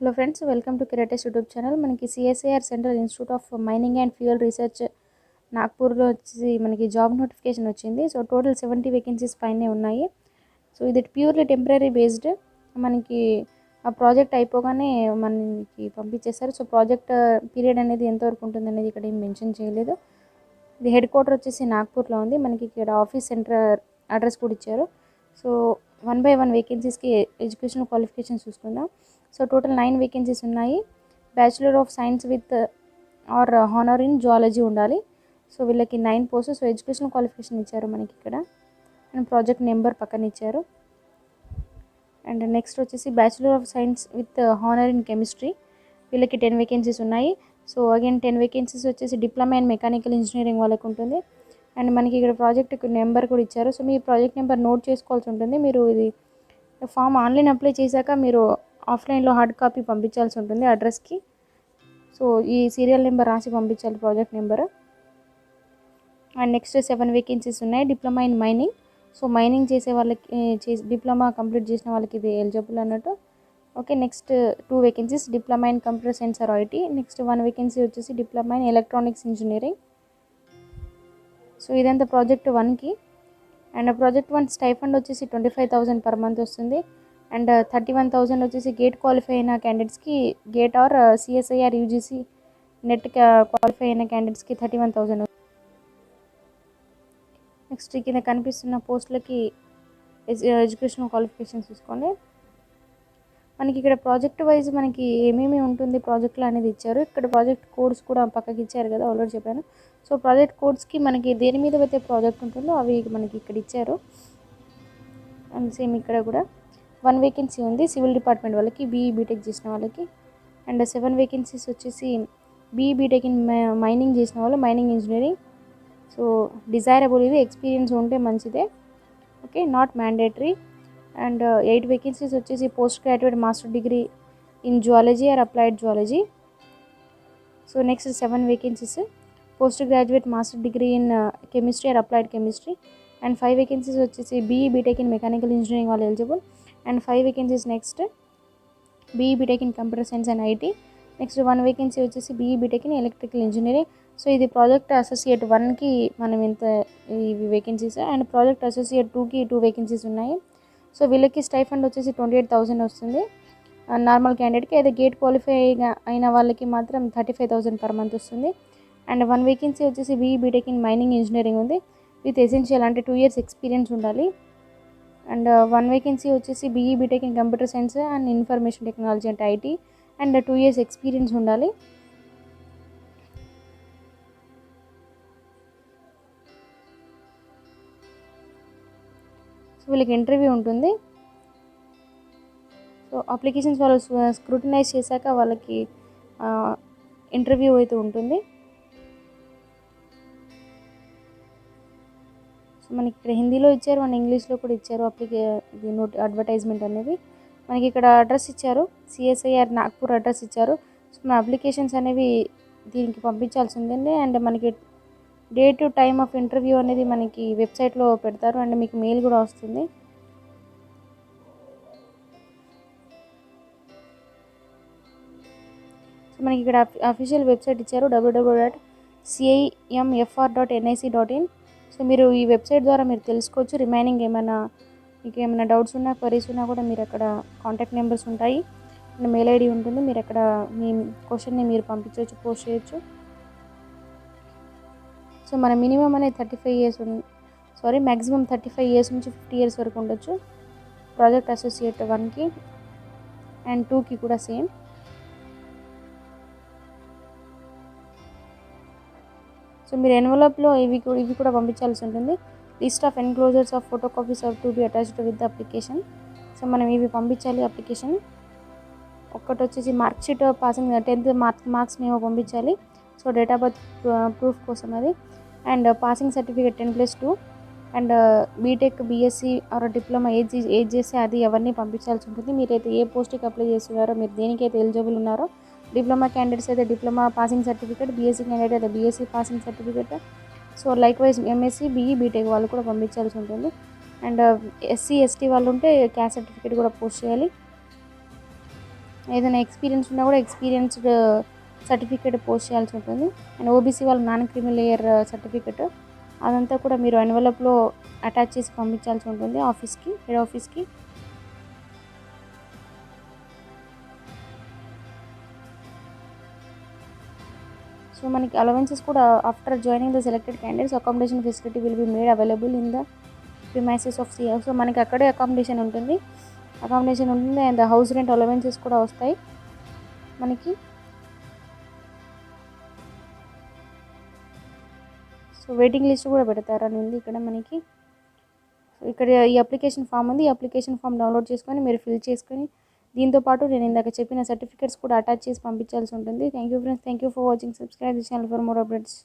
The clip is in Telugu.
హలో ఫ్రెండ్స్, వెల్కమ్ టు కిరాటస్ యూట్యూబ్ ఛానల్. మనకి CSIR central institute of mining and fuel research నాగ్పూర్లో వచ్చి మనకి జాబ్ నోటిఫికేషన్ వచ్చింది. సో టోటల్ 70 వేకెన్సీస్ పైనే ఉన్నాయి. సో ఇది ప్యూర్లీ టెంపరీ బేస్డ్. మనకి ఆ ప్రాజెక్ట్ అయిపోగానే మనకి పంపించేస్తారు. సో ప్రాజెక్ట్ పీరియడ్ అనేది ఎంతవరకు ఉంటుంది అనేది ఇక్కడ ఏం మెన్షన్ చేయలేదు. ఇది హెడ్ క్వార్టర్ వచ్చేసి నాగ్పూర్లో ఉంది. మనకి ఇక్కడ ఆఫీస్ సెంటర్ అడ్రస్ కూడా ఇచ్చారు. సో 1 by 1 వేకెన్సీస్కి ఎడ్యుకేషన్ క్వాలిఫికేషన్ చూసుకుందాం. సో టోటల్ 9 వేకెన్సీస్ ఉన్నాయి. Bachelor of science with or honour in zoology ఉండాలి. సో వీళ్ళకి 9 పోస్ట్. సో ఎడ్యుకేషన్ క్వాలిఫికేషన్ ఇచ్చారు మనకి ఇక్కడ, అండ్ ప్రాజెక్ట్ నెంబర్ పక్కన ఇచ్చారు. అండ్ నెక్స్ట్ వచ్చేసి bachelor of science with honour in chemistry, వీళ్ళకి 10 వేకెన్సీస్ ఉన్నాయి. సో అగైన్ 10 వేకెన్సీస్ వచ్చేసి డిప్లొమా ఇన్ మెకానికల్ ఇంజనీరింగ్ వాళ్ళకి ఉంటుంది. అండ్ మనకి ఇక్కడ ప్రాజెక్ట్ నెంబర్ కూడా ఇచ్చారు. సో మీ ప్రాజెక్ట్ నెంబర్ నోట్ చేసుకోవాల్సి ఉంటుంది. మీరు ఇది ఫామ్ ఆన్లైన్ అప్లై చేశాక మీరు ఆఫ్లైన్లో హార్డ్ కాపీ పంపించాల్సి ఉంటుంది అడ్రస్కి. సో ఈ సీరియల్ నెంబర్ రాసి పంపించాలి, project number. And next 7 vacancies ఉన్నాయి diploma in mining. So mining చేసే వాళ్ళకి డిప్లొమా కంప్లీట్ చేసిన వాళ్ళకి ఇది ఎలిజిబుల్ అన్నట్టు. Okay, next 2 vacancies diploma in computer science or IT. Next 1 vacancy వచ్చేసి diploma in electronics engineering. So ఇదంతా ప్రాజెక్ట్ 1కి. అండ్ ప్రాజెక్ట్ 1 స్టైఫండ్ వచ్చేసి 25,000 పర్ మంత్ వస్తుంది. అండ్ 31,000 వచ్చేసి గేట్ క్వాలిఫై అయిన క్యాండిడేట్స్కి, GATE or CSIR UGC NET qualify అయిన క్యాండిడేట్స్కి 31,000. నెక్స్ట్ కింద కనిపిస్తున్న పోస్టులకి ఎడ్యుకేషన్ క్వాలిఫికేషన్ చూసుకోండి. మనకి ఇక్కడ ప్రాజెక్ట్ వైజ్ మనకి ఏమేమి ఉంటుంది ప్రాజెక్ట్లో అనేది ఇచ్చారు. ఇక్కడ ప్రాజెక్ట్ కోడ్స్ కూడా పక్కకి ఇచ్చారు కదా, ఆల్రెడీ చెప్పాను. సో ప్రాజెక్ట్ కోడ్స్కి మనకి దేని మీద అయితే ప్రాజెక్ట్ ఉంటుందో అవి మనకి ఇక్కడ ఇచ్చారు. అండ్ సేమ్ ఇక్కడ కూడా 1 వేకెన్సీ ఉంది సివిల్ డిపార్ట్మెంట్ వాళ్ళకి, బీఈ బీటెక్ చేసిన వాళ్ళకి. అండ్ 7 వేకెన్సీస్ వచ్చేసి బీఈ బీటెక్ ఇన్ మైనింగ్ చేసిన వాళ్ళు, మైనింగ్ ఇంజనీరింగ్. సో డిజైరబుల్, ఇది ఎక్స్పీరియన్స్ ఉంటే మంచిదే. Okay, not mandatory. And 8 vacancies వచ్చేసి post graduate master degree in zoology or applied zoology. So next 7 vacancies post graduate master degree in chemistry or applied chemistry. And 5 vacancies వచ్చేసి BE BTech in mechanical engineering వాళ్ళు eligible. And 5 vacancies next BE BTech in computer science and IT. Next 1 vacancy వచ్చేసి BE BTech in electrical engineering. So ఇది ప్రాజెక్ట్ అసోసియేట్ 1కి మనం ఇంత ఇవి వేకెన్సీస్. అండ్ ప్రాజెక్ట్ అసోసియేట్ 2కి 2 వేకెన్సీస్ ఉన్నాయి. సో వీళ్ళకి స్టైఫండ్ వచ్చేసి 28,000 వస్తుంది నార్మల్ క్యాండిడేట్కి. అయితే గేట్ క్వాలిఫై అయిన వాళ్ళకి మాత్రం 35,000 పర్ మంత్ వస్తుంది. అండ్ 1 వేకెన్సీ వచ్చేసి BE BTech in mining engineering ఉంది విత్ ఎసెన్షియల్, అంటే 2 years ఎక్స్పీరియన్స్ ఉండాలి. అండ్ 1 వేకెన్సీ వచ్చేసి BE BTech in computer science and information technology అంటే ఐటీ, అండ్ 2 years ఎక్స్పీరియన్స్ ఉండాలి. సో వీళ్ళకి ఇంటర్వ్యూ ఉంటుంది. సో అప్లికేషన్స్ వాళ్ళు స్క్రూటినైజ్ చేశాక వాళ్ళకి ఇంటర్వ్యూ అయితే ఉంటుంది. సో మనకి ఇక్కడ హిందీలో ఇచ్చారు అండ్ ఇంగ్లీష్లో కూడా ఇచ్చారు అడ్వర్టైజ్మెంట్ అనేది. మనకి ఇక్కడ అడ్రస్ ఇచ్చారు, సిఎస్ఐఆర్ నాగ్పూర్ అడ్రస్ ఇచ్చారు. సో మన అప్లికేషన్స్ అనేవి దీనికి పంపించాల్సి ఉందండి. అండ్ మనకి డేట్ టైమ్ ఆఫ్ ఇంటర్వ్యూ అనేది మనకి వెబ్సైట్లో పెడతారు, అండ్ మీకు మెయిల్ కూడా వస్తుంది. సో మనకి ఇక్కడ అఫీషియల్ వెబ్సైట్ ఇచ్చారు, www.cimfr.nic.in. సో మీరు ఈ వెబ్సైట్ ద్వారా మీరు తెలుసుకోవచ్చు. రిమైనింగ్ మీకు ఏమైనా డౌట్స్ ఉన్నా, క్వరీస్ ఉన్నా కూడా మీరు అక్కడ కాంటాక్ట్ నెంబర్స్ ఉంటాయి అండ్ మెయిల్ ఐడి ఉంటుంది. మీరు అక్కడ మీ క్వశ్చన్ని మీరు పంపించవచ్చు, పోస్ట్ చేయొచ్చు. సో మన మినిమం అనేది 35 years మ్యాక్సిమం 35 years నుంచి 50 years వరకు ఉండొచ్చు ప్రాజెక్ట్ అసోసియేట్ 1కి అండ్ 2కి కూడా సేమ్. సో మీరు ఎన్వలప్లో ఇవి కూడా పంపించాల్సి ఉంటుంది. List of enclosures of photo copies off to be attached with the application. So మనం ఇవి పంపించాలి అప్లికేషన్. ఒక్కటి వచ్చేసి mark sheet, passing 10th marks మేము పంపించాలి. So date of birth proof కోసం అది. And passing certificate 10+2. And BTech, BSc or diploma age చేస్తే అది అవన్నీ పంపించాల్సి ఉంటుంది. మీరైతే ఏ పోస్ట్కి అప్లై చేస్తున్నారో, మీరు దేనికైతే ఎలిజిబుల్ ఉన్నారో, డిప్లొమా క్యాండిడేట్స్ అయితే diploma passing certificate, BSc candidate అయితే BSc passing certificate. So likewise MSc, BE BTech వాళ్ళు కూడా పంపించాల్సి ఉంటుంది. అండ్ ఎస్సీ ఎస్టీ వాళ్ళు ఉంటే క్యాస్ట్ సర్టిఫికేట్ కూడా పోస్ట్ చేయాలి. ఏదైనా ఎక్స్పీరియన్స్ ఉన్నా కూడా ఎక్స్పీరియన్స్డ్ సర్టిఫికేట్ పోస్ట్ చేయాల్సి ఉంటుంది. అండ్ ఓబీసీ వాళ్ళు నాన్ క్రిమి లేయర్ సర్టిఫికేట్ అదంతా కూడా మీరు ఎన్వలప్లో అటాచ్ చేసి పంపించాల్సి ఉంటుంది ఆఫీస్కి, హెడ్ ఆఫీస్కి. సో మనకి అలవెన్సెస్ కూడా after joining the selected candidates accommodation facility will be made available in the premises of CR. So మనకి అక్కడే అకామిడేషన్ ఉంటుంది అండ్ హౌస్ రెంట్ అలవెన్సెస్ కూడా వస్తాయి మనకి. సో వెయిటింగ్ లిస్ట్ కూడా పెడతారని ఉంది ఇక్కడ మనకి. సో ఇక్కడ ఈ అప్లికేషన్ ఫామ్ ఉంది, ఈ అప్లికేషన్ ఫామ్ డౌన్లోడ్ చేసుకొని మీరు ఫిల్ చేసుకొని దీంతోపాటు నేను ఇందాక చెప్పిన సర్టిఫికేట్స్ కూడా అటాచ్ చేసి పంపించాల్సి ఉంటుంది. Thank you friends, thank you for watching. Subscribe the channel for more updates.